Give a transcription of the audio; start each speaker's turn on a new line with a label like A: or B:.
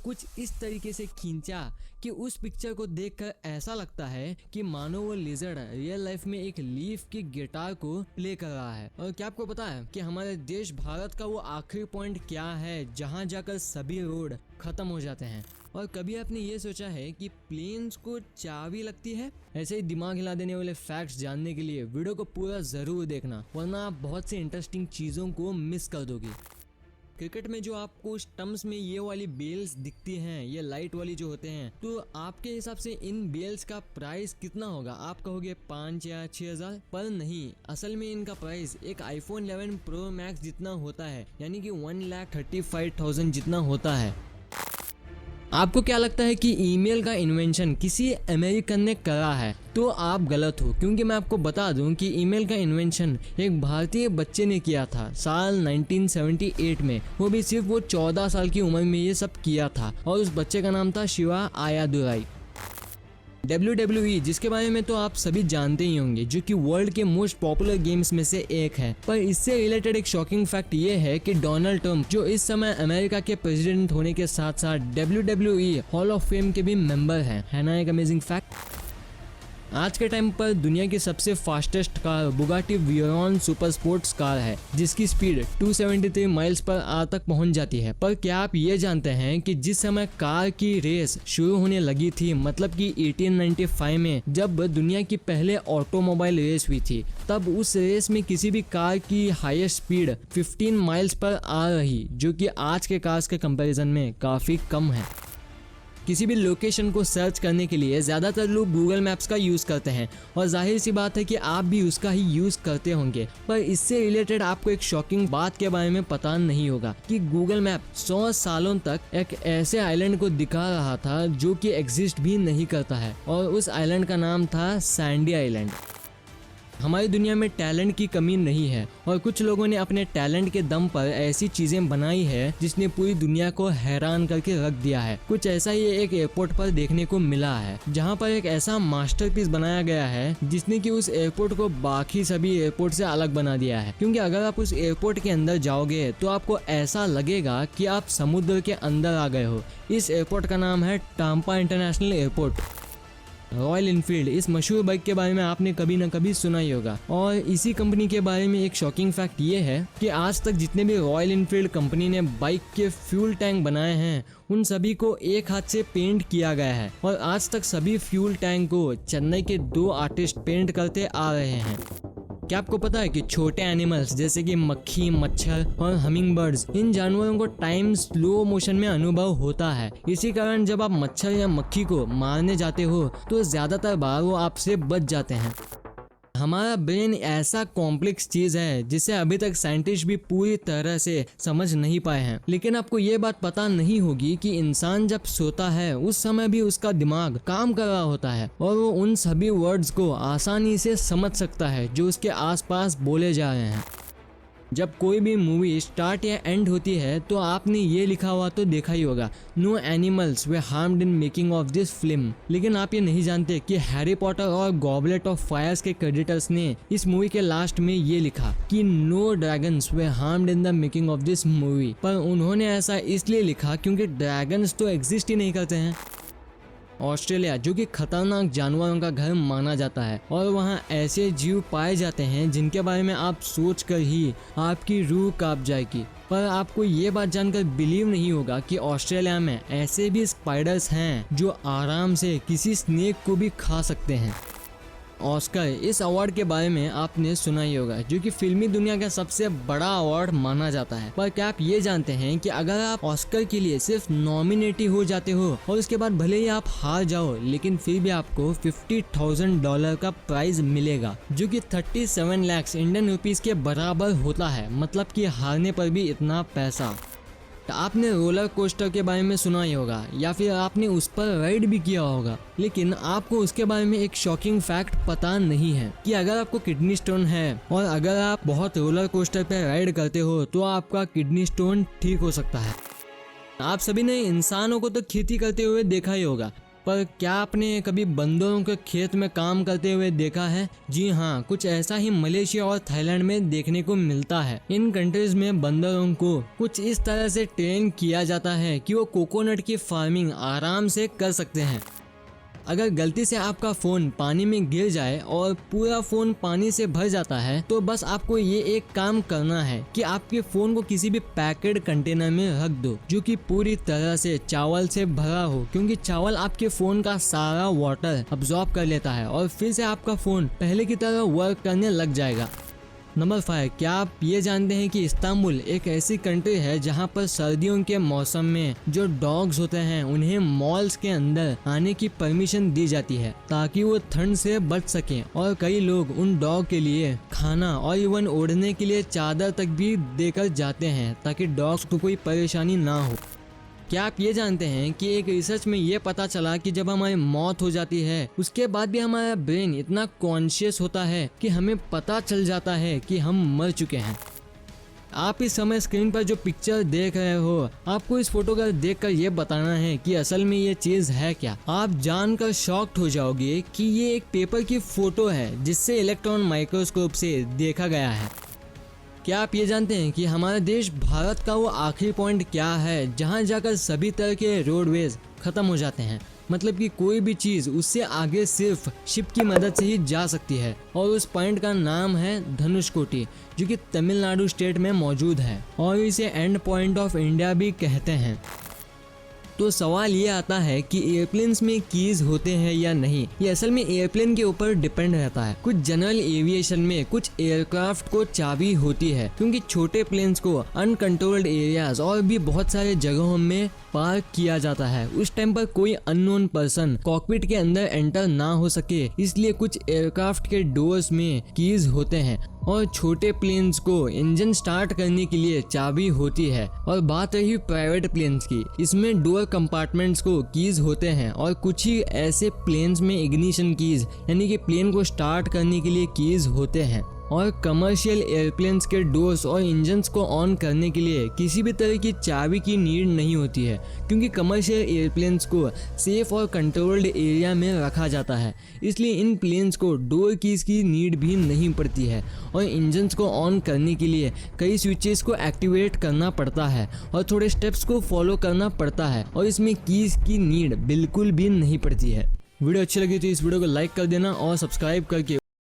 A: कुछ इस तरीके से खींचा कि उस पिक्चर को देखकर ऐसा लगता है कि मानो वो लिजर्ड रियल लाइफ में एक लीफ की गिटार को प्ले कर रहा है। और क्या आपको पता है कि हमारे देश भारत का वो आखिरी पॉइंट क्या है जहाँ जाकर सभी रोड खत्म हो जाते हैं? और कभी आपने ये सोचा है कि प्लेन्स को चाबी लगती है? ऐसे ही दिमाग हिला देने वाले फैक्ट्स जानने के लिए वीडियो को पूरा जरूर देखना, वरना आप बहुत सी इंटरेस्टिंग चीज़ों को मिस कर दोगे। क्रिकेट में जो आपको स्टंप्स में ये वाली बेल्स दिखती हैं, ये लाइट वाली जो होते हैं, तो आपके हिसाब से इन बेल्स का प्राइस कितना होगा? आप कहोगे 5 या 6,000, पर नहीं, असल में इनका प्राइस एक iPhone 11 Pro Max जितना होता है, यानी कि 1,35,000 जितना होता है। आपको क्या लगता है कि ईमेल का इन्वेंशन किसी अमेरिकन ने करा है? तो आप गलत हो, क्योंकि मैं आपको बता दूं कि ईमेल का इन्वेंशन एक भारतीय बच्चे ने किया था साल 1978 में। वो भी सिर्फ वो 14 साल की उम्र में ये सब किया था, और उस बच्चे का नाम था शिवा आयादुराई। WWE, जिसके बारे में तो आप सभी जानते ही होंगे, जो कि वर्ल्ड के मोस्ट पॉपुलर गेम्स में से एक है। पर इससे रिलेटेड एक शॉकिंग फैक्ट ये है कि डोनाल्ड ट्रंप, जो इस समय अमेरिका के प्रेसिडेंट होने के साथ साथ WWE हॉल ऑफ फेम के भी मेंबर हैं। है ना एक अमेजिंग फैक्ट? आज के टाइम पर दुनिया की सबसे fastest car Bugatti Veyron super sports car है, जिसकी स्पीड 273 माइल्स पर आवर तक पहुंच जाती है। पर क्या आप ये जानते हैं कि जिस समय कार की रेस शुरू होने लगी थी, मतलब कि 1895 में जब दुनिया की पहले ऑटोमोबाइल रेस हुई थी, तब उस रेस में किसी भी कार की हाईएस्ट स्पीड 15 माइल्स पर आ रही, जो कि आज के कार्स के कंपैरिजन में काफ़ी कम है। किसी भी लोकेशन को सर्च करने के लिए ज़्यादातर लोग गूगल मैप्स का यूज़ करते हैं, और जाहिर सी बात है कि आप भी उसका ही यूज़ करते होंगे। पर इससे रिलेटेड आपको एक शॉकिंग बात के बारे में पता नहीं होगा कि गूगल मैप 100 सालों तक एक ऐसे आइलैंड को दिखा रहा था जो कि एग्जिस्ट भी नहीं करता है, और उस आइलैंड का नाम था सैंडी आइलैंड। हमारी दुनिया में टैलेंट की कमी नहीं है, और कुछ लोगों ने अपने टैलेंट के दम पर ऐसी चीजें बनाई है जिसने पूरी दुनिया को हैरान करके रख दिया है। कुछ ऐसा ही एक एयरपोर्ट पर देखने को मिला है, जहां पर एक ऐसा मास्टरपीस बनाया गया है जिसने कि उस एयरपोर्ट को बाकी सभी एयरपोर्ट से अलग बना दिया है। क्योंकि अगर आप उस एयरपोर्ट के अंदर जाओगे तो आपको ऐसा लगेगा कि आप समुद्र के अंदर आ गए हो। इस एयरपोर्ट का नाम है Tampa international airport. Royal Enfield, इस मशहूर बाइक के बारे में आपने कभी ना कभी सुना ही होगा। और इसी कंपनी के बारे में एक शॉकिंग फैक्ट ये है कि आज तक जितने भी रॉयल इनफील्ड कंपनी ने बाइक के फ्यूल टैंक बनाए हैं, उन सभी को एक हाथ से पेंट किया गया है, और आज तक सभी फ्यूल टैंक को चेन्नई के 2 आर्टिस्ट पेंट करते आ रहे हैं। क्या आपको पता है कि छोटे एनिमल्स जैसे कि मक्खी, मच्छर और हमिंग बर्ड्स, इन जानवरों को टाइम स्लो मोशन में अनुभव होता है। इसी कारण जब आप मच्छर या मक्खी को मारने जाते हो तो ज्यादातर बार वो आपसे बच जाते हैं। हमारा ब्रेन ऐसा कॉम्प्लेक्स चीज है जिसे अभी तक साइंटिस्ट भी पूरी तरह से समझ नहीं पाए हैं। लेकिन आपको ये बात पता नहीं होगी कि इंसान जब सोता है उस समय भी उसका दिमाग काम कर रहा होता है, और वो उन सभी वर्ड्स को आसानी से समझ सकता है जो उसके आसपास बोले जा रहे हैं। जब कोई भी मूवी स्टार्ट या एंड होती है तो आपने ये लिखा हुआ तो देखा ही होगा, no animals were harmed in making of this film. लेकिन आप ये नहीं जानते कि हैरी पॉटर और गॉबलेट ऑफ फायर्स के क्रेडिटर्स ने इस मूवी के लास्ट में ये लिखा कि no dragons were harmed in the making of this movie. पर उन्होंने ऐसा इसलिए लिखा क्योंकि ड्रैगन्स तो एग्जिस्ट ही नहीं करते हैं। ऑस्ट्रेलिया, जो कि खतरनाक जानवरों का घर माना जाता है, और वहाँ ऐसे जीव पाए जाते हैं जिनके बारे में आप सोचकर ही आपकी रूह कांप जाएगी। पर आपको ये बात जानकर बिलीव नहीं होगा कि ऑस्ट्रेलिया में ऐसे भी स्पाइडर्स हैं जो आराम से किसी स्नेक को भी खा सकते हैं। ऑस्कर, इस अवार्ड के बारे में आपने सुना ही होगा, जो कि फिल्मी दुनिया का सबसे बड़ा अवार्ड माना जाता है। पर क्या आप ये जानते हैं कि अगर आप ऑस्कर के लिए सिर्फ नॉमिनेट हो जाते हो और उसके बाद भले ही आप हार जाओ, लेकिन फिर भी आपको $50,000 का प्राइज मिलेगा, जो कि 37 लाख इंडियन रुपीज के बराबर होता है। मतलब कि हारने पर भी इतना पैसा। आपने रोलर कोस्टर के बारे में सुना ही होगा, या फिर आपने उस पर राइड भी किया होगा, लेकिन आपको उसके बारे में एक शॉकिंग फैक्ट पता नहीं है कि अगर आपको किडनी स्टोन है और अगर आप बहुत रोलर कोस्टर पर राइड करते हो तो आपका किडनी स्टोन ठीक हो सकता है। आप सभी ने इंसानों को तो खेती करते हुए देखा ही होगा, पर क्या आपने कभी बंदरों के खेत में काम करते हुए देखा है? जी हाँ, कुछ ऐसा ही मलेशिया और थाईलैंड में देखने को मिलता है। इन कंट्रीज में बंदरों को कुछ इस तरह से ट्रेन किया जाता है कि वो कोकोनट की फार्मिंग आराम से कर सकते हैं। अगर गलती से आपका फोन पानी में गिर जाए और पूरा फोन पानी से भर जाता है तो बस आपको ये एक काम करना है कि आपके फोन को किसी भी पैकेड कंटेनर में रख दो जो कि पूरी तरह से चावल से भरा हो, क्योंकि चावल आपके फोन का सारा वाटर अब्सॉर्ब कर लेता है और फिर से आपका फोन पहले की तरह वर्क करने लग जाएगा। नंबर 5, क्या आप ये जानते हैं कि इस्तांबुल एक ऐसी कंट्री है जहां पर सर्दियों के मौसम में जो डॉग्स होते हैं उन्हें मॉल्स के अंदर आने की परमिशन दी जाती है ताकि वो ठंड से बच सकें, और कई लोग उन डॉग के लिए खाना और इवन ओढ़ने के लिए चादर तक भी देकर जाते हैं ताकि डॉग्स को कोई परेशानी ना हो। क्या आप ये जानते हैं कि एक रिसर्च में ये पता चला कि जब हमारी मौत हो जाती है उसके बाद भी हमारा ब्रेन इतना कॉन्शियस होता है कि हमें पता चल जाता है कि हम मर चुके हैं। आप इस समय स्क्रीन पर जो पिक्चर देख रहे हो, आपको इस फोटो को देखकर ये बताना है कि असल में ये चीज है क्या। आप जानकर शॉक्ड हो जाओगे कि ये एक पेपर की फोटो है जिससे इलेक्ट्रॉन माइक्रोस्कोप से देखा गया है। क्या आप ये जानते हैं कि हमारा देश भारत का वो आखिरी पॉइंट क्या है जहां जाकर सभी तरह के रोडवेज खत्म हो जाते हैं? मतलब कि कोई भी चीज उससे आगे सिर्फ शिप की मदद से ही जा सकती है, और उस पॉइंट का नाम है धनुषकोटी जो कि तमिलनाडु स्टेट में मौजूद है, और इसे एंड पॉइंट ऑफ इंडिया भी कहते हैं। तो सवाल ये आता है कि एयरप्लेन्स में कीज होते हैं या नहीं। ये असल में एयरप्लेन के ऊपर डिपेंड रहता है। कुछ जनरल एविएशन में कुछ एयरक्राफ्ट को चाबी होती है क्योंकि छोटे प्लेन्स को अनकंट्रोल्ड एरियाज और भी बहुत सारे जगहों में पार्क किया जाता है। उस टाइम पर कोई अननोन पर्सन कॉकपिट के अंदर एंटर ना हो सके, इसलिए कुछ एयरक्राफ्ट के डोर्स में कीज होते हैं, और छोटे प्लेन्स को इंजन स्टार्ट करने के लिए चाबी होती है। और बात रही प्राइवेट प्लेन्स की, इसमें डोर कंपार्टमेंट्स को कीज होते हैं, और कुछ ही ऐसे प्लेन्स में इग्निशन कीज यानी कि प्लेन को स्टार्ट करने के लिए कीज होते हैं। और कमर्शियल एयरप्लेन्स के डोर्स और इंजन्स को ऑन करने के लिए किसी भी तरह की चाबी की नीड नहीं होती है, क्योंकि कमर्शियल एयरप्लेन्स को सेफ और कंट्रोल्ड एरिया में रखा जाता है। इसलिए इन प्लेन्स को डोर कीज की नीड भी नहीं पड़ती है, और इंजन्स को ऑन करने के लिए कई स्विचेस को एक्टिवेट करना पड़ता है और थोड़े स्टेप्स को फॉलो करना पड़ता है, और इसमें कीज की नीड बिल्कुल भी नहीं पड़ती है। वीडियो अच्छी लगी तो इस वीडियो को लाइक कर देना और सब्सक्राइब करके